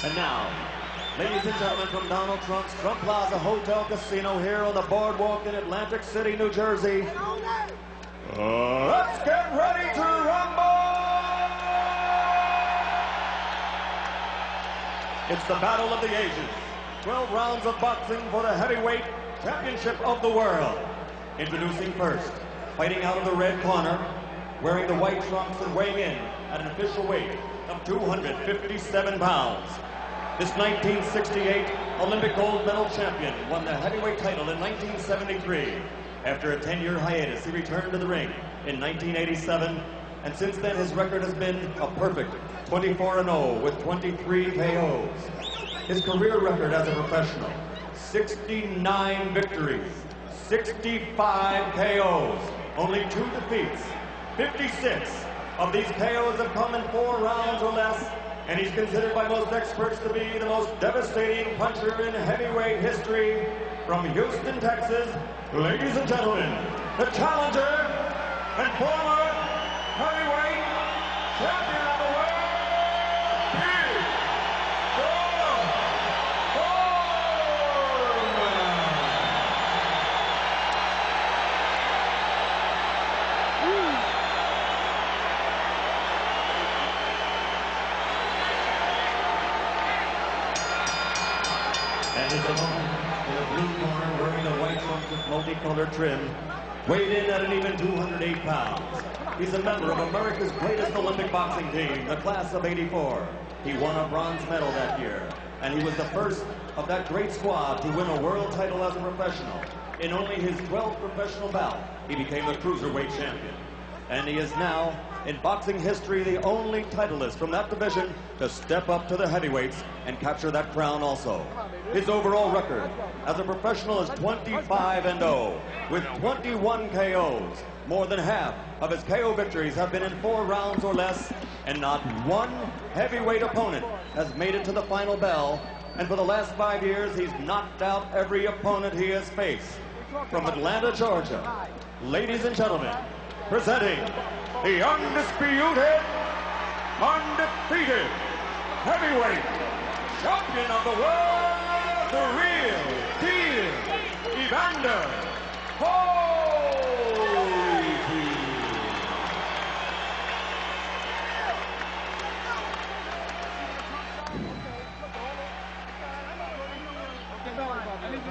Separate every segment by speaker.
Speaker 1: And now, ladies and gentlemen, from Donald Trump's Trump Plaza Hotel Casino here on the boardwalk in Atlantic City, New Jersey, let's get ready to rumble! It's the battle of the ages. 12 rounds of boxing for the heavyweight championship of the world. Introducing first, fighting out of the red corner, wearing the white trunks and weighing in at an official weight of 257 pounds. This 1968 Olympic gold medal champion won the heavyweight title in 1973. After a 10-year hiatus, he returned to the ring in 1987, and since then his record has been a perfect 24-0 with 23 KOs. His career record as a professional, 69 victories, 65 KOs, only 2 defeats. 56 of these KOs have come in 4 rounds or less, and he's considered by most experts to be the most devastating puncher in heavyweight history. From Houston, Texas, ladies and gentlemen, the challenger and former heavyweight champion of the world, and his opponent in the blue corner, wearing the white trunks with multicolored trim, weighed in at an even 208 pounds. He's a member of America's greatest Olympic boxing team, the class of '84. He won a bronze medal that year, and he was the first of that great squad to win a world title as a professional. In only his 12th professional bout, he became the cruiserweight champion. And he is now, in boxing history, the only titleist from that division to step up to the heavyweights and capture that crown also. His overall record as a professional is 25-0 with 21 KOs. More than half of his KO victories have been in 4 rounds or less, and not one heavyweight opponent has made it to the final bell. And for the last 5 years, he's knocked out every opponent he has faced. From Atlanta, Georgia, ladies and gentlemen, presenting the undisputed, undefeated heavyweight champion of the world, the real deal, Evander Holyfield.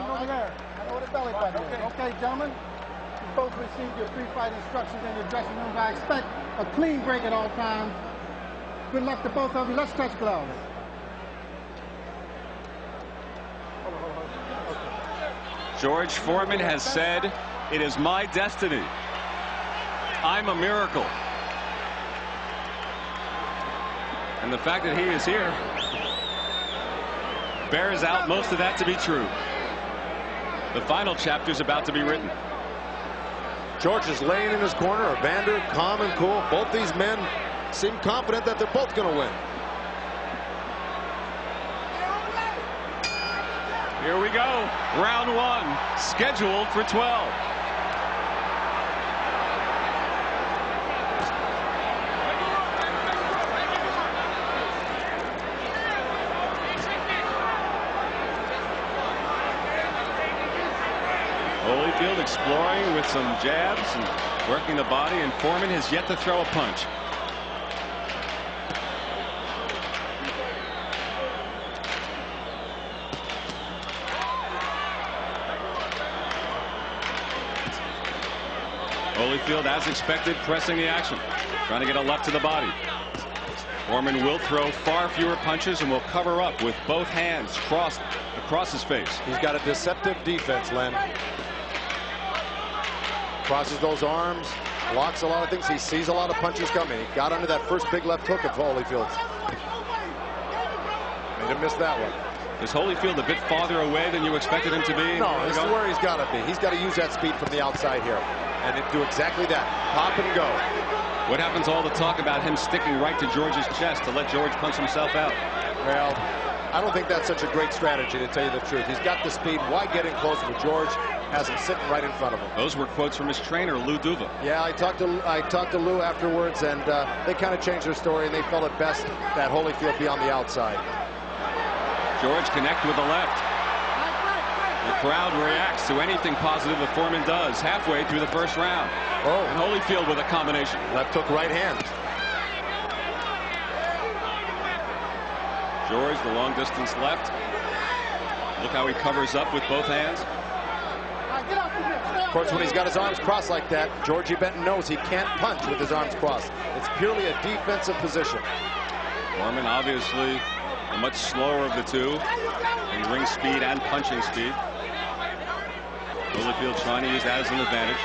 Speaker 2: Over there. I know what a belly button is. Okay, gentlemen. You both received your pre-fight instructions in your dressing rooms. I expect a clean break at all times. Good luck to both of you. Let's touch gloves.
Speaker 3: George Foreman has said, "It is my destiny. I'm a miracle." And the fact that he is here bears out most of that to be true. The final chapter is about to be written.
Speaker 4: George is laying in his corner. Evander, calm and cool. Both these men seem confident that they're both going to win.
Speaker 3: Here we go. Round 1, scheduled for 12. Holyfield exploring with some jabs and working the body, and Foreman has yet to throw a punch. Holyfield, as expected, pressing the action, trying to get a left to the body. Foreman will throw far fewer punches and will cover up with both hands crossed across his face.
Speaker 4: He's got a deceptive defense, Len. Crosses those arms, blocks a lot of things. He sees a lot of punches coming. He got under that first big left hook of Holyfield's. Made him miss that one.
Speaker 3: Is Holyfield a bit farther away than you expected him to be?
Speaker 4: No, this is where he's got to be. He's got to use that speed from the outside here and do exactly that. Pop and go.
Speaker 3: What happens to all the talk about him sticking right to George's chest to let George punch himself out?
Speaker 4: Well, I don't think that's such a great strategy, to tell you the truth. He's got the speed. Why get in close with George? Has him sitting right in front of him.
Speaker 3: Those were quotes from his trainer, Lou Duva.
Speaker 4: Yeah, I talked to Lou afterwards, and they kind of changed their story, and they felt it best that Holyfield be on the outside.
Speaker 3: George connect with the left. The crowd reacts to anything positive that Foreman does halfway through the first round.
Speaker 4: Oh,
Speaker 3: And Holyfield with a combination.
Speaker 4: left hook, right hand.
Speaker 3: George, the long distance left. Look how he covers up with both hands.
Speaker 4: Of course, when he's got his arms crossed like that, Georgie Benton knows he can't punch with his arms crossed. It's purely a defensive position.
Speaker 3: Foreman obviously the much slower of the two in ring speed and punching speed. Holyfield trying to use that as an advantage.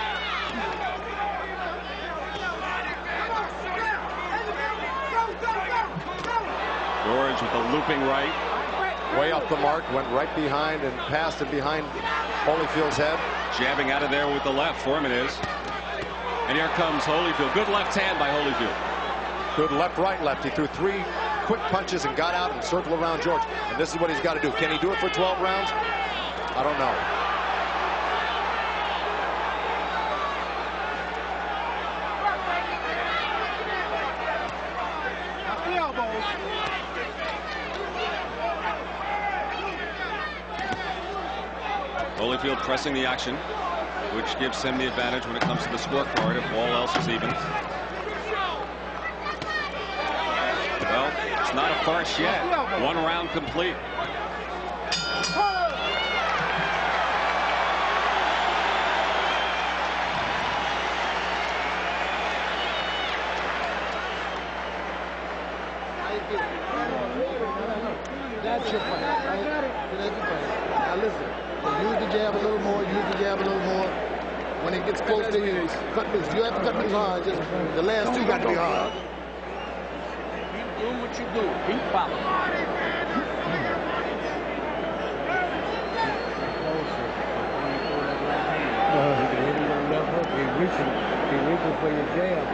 Speaker 3: George with a looping right.
Speaker 4: Way up the mark, went right behind and passed it behind Holyfield's head.
Speaker 3: Jabbing out of there with the left, Foreman is. And here comes Holyfield. Good left hand by Holyfield.
Speaker 4: Good left-right left. He threw 3 quick punches and got out and circled around George. And this is what he's got to do. Can he do it for 12 rounds? I don't know.
Speaker 3: Holyfield pressing the action, which gives him the advantage when it comes to the scorecard if all else is even. Well, it's not a farce yet. 1 round complete.
Speaker 2: That's your plan, right? That's your plan. Now listen. Use the jab a little more, use the jab a little more. When it gets close to you, cut this. You have to cut these hard. Just the last 2 got to be hard. Keep doing what you do. Keep following. He reaches for your jab.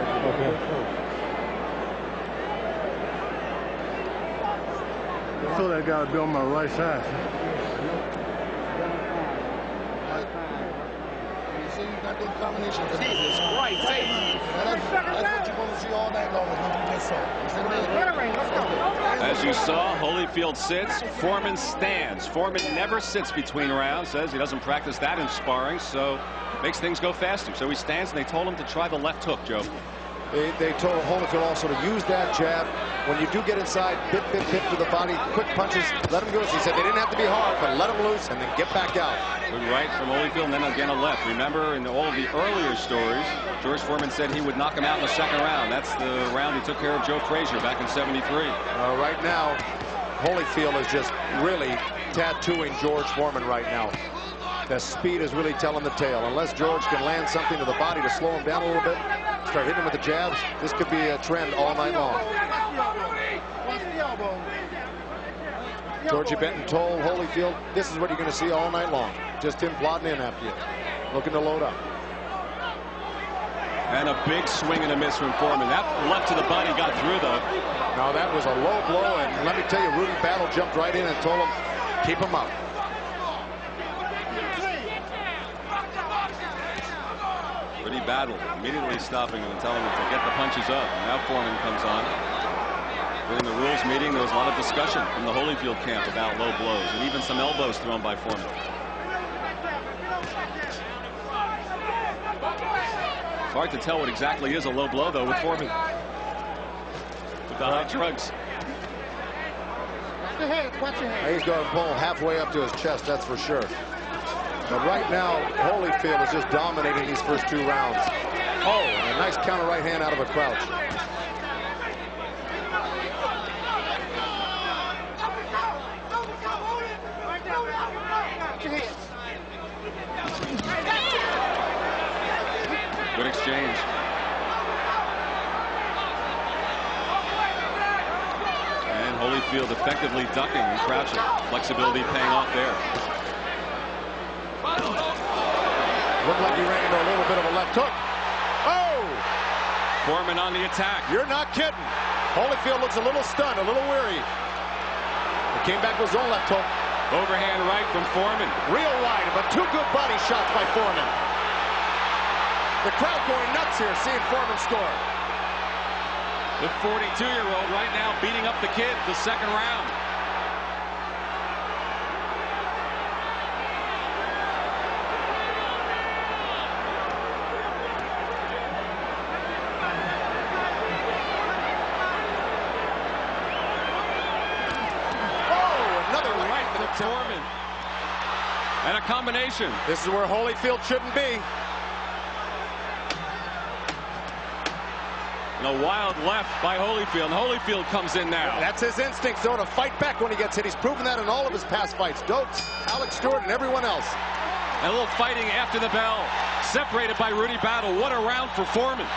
Speaker 2: I feel that guy be on my right side. You got those combinations. Jesus Christ. That's what you're going to see all night long.
Speaker 3: As you saw, Holyfield sits, Foreman stands. Foreman never sits between rounds, says he doesn't practice that in sparring, so makes things go faster. So he stands, and they told him to try the left hook, Joe.
Speaker 4: They told Holyfield also to use that jab. When you do get inside, bit to the body, quick punches, let him go. He said they didn't have to be hard, but let him loose and then get back out.
Speaker 3: Good right from Holyfield, and then again a left. Remember, in all of the earlier stories, George Foreman said he would knock him out in the 2nd round. That's the round he took care of Joe Frazier back in '73.
Speaker 4: Right now, Holyfield is just really tattooing George Foreman right now. The speed is really telling the tale. Unless George can land something to the body to slow him down a little bit, start hitting him with the jabs, this could be a trend all night long. Georgie Benton told Holyfield, this is what you're going to see all night long. Just him plodding in after you, looking to load up.
Speaker 3: And a big swing and a miss from Foreman. That left to the body got through, though.
Speaker 4: Now that was a low blow, and let me tell you, Rudy Battle jumped right in and told him, keep him up.
Speaker 3: Rudy Battle immediately stopping him and telling him to get the punches up. Now Foreman comes on. During the rules meeting, there was a lot of discussion from the Holyfield camp about low blows and even some elbows thrown by Foreman. It's hard to tell what exactly is a low blow, though, with Foreman. With the high drugs.
Speaker 2: Watch your head.
Speaker 4: He's going to pull halfway up to his chest, that's for sure. But right now, Holyfield is just dominating these first 2 rounds. Oh, and a nice counter right hand out of a crouch.
Speaker 3: Good exchange. And Holyfield effectively ducking and crouching. Flexibility paying off there.
Speaker 4: Looked like he ran into a little bit of a left hook. Oh!
Speaker 3: Foreman on the attack.
Speaker 4: You're not kidding. Holyfield looks a little stunned, a little weary. He came back with his own left hook.
Speaker 3: Overhand right from Foreman.
Speaker 4: Real wide, but 2 good body shots by Foreman. The crowd going nuts here, seeing Foreman score.
Speaker 3: The 42-year-old right now beating up the kid the 2nd round. And a combination.
Speaker 4: This is where Holyfield shouldn't be.
Speaker 3: And a wild left by Holyfield. And Holyfield comes in now.
Speaker 4: That's his instinct, though, to fight back when he gets hit. He's proven that in all of his past fights. Dokes, Alex Stewart, and everyone else.
Speaker 3: And a little fighting after the bell. Separated by Rudy Battle. What a round for Foreman.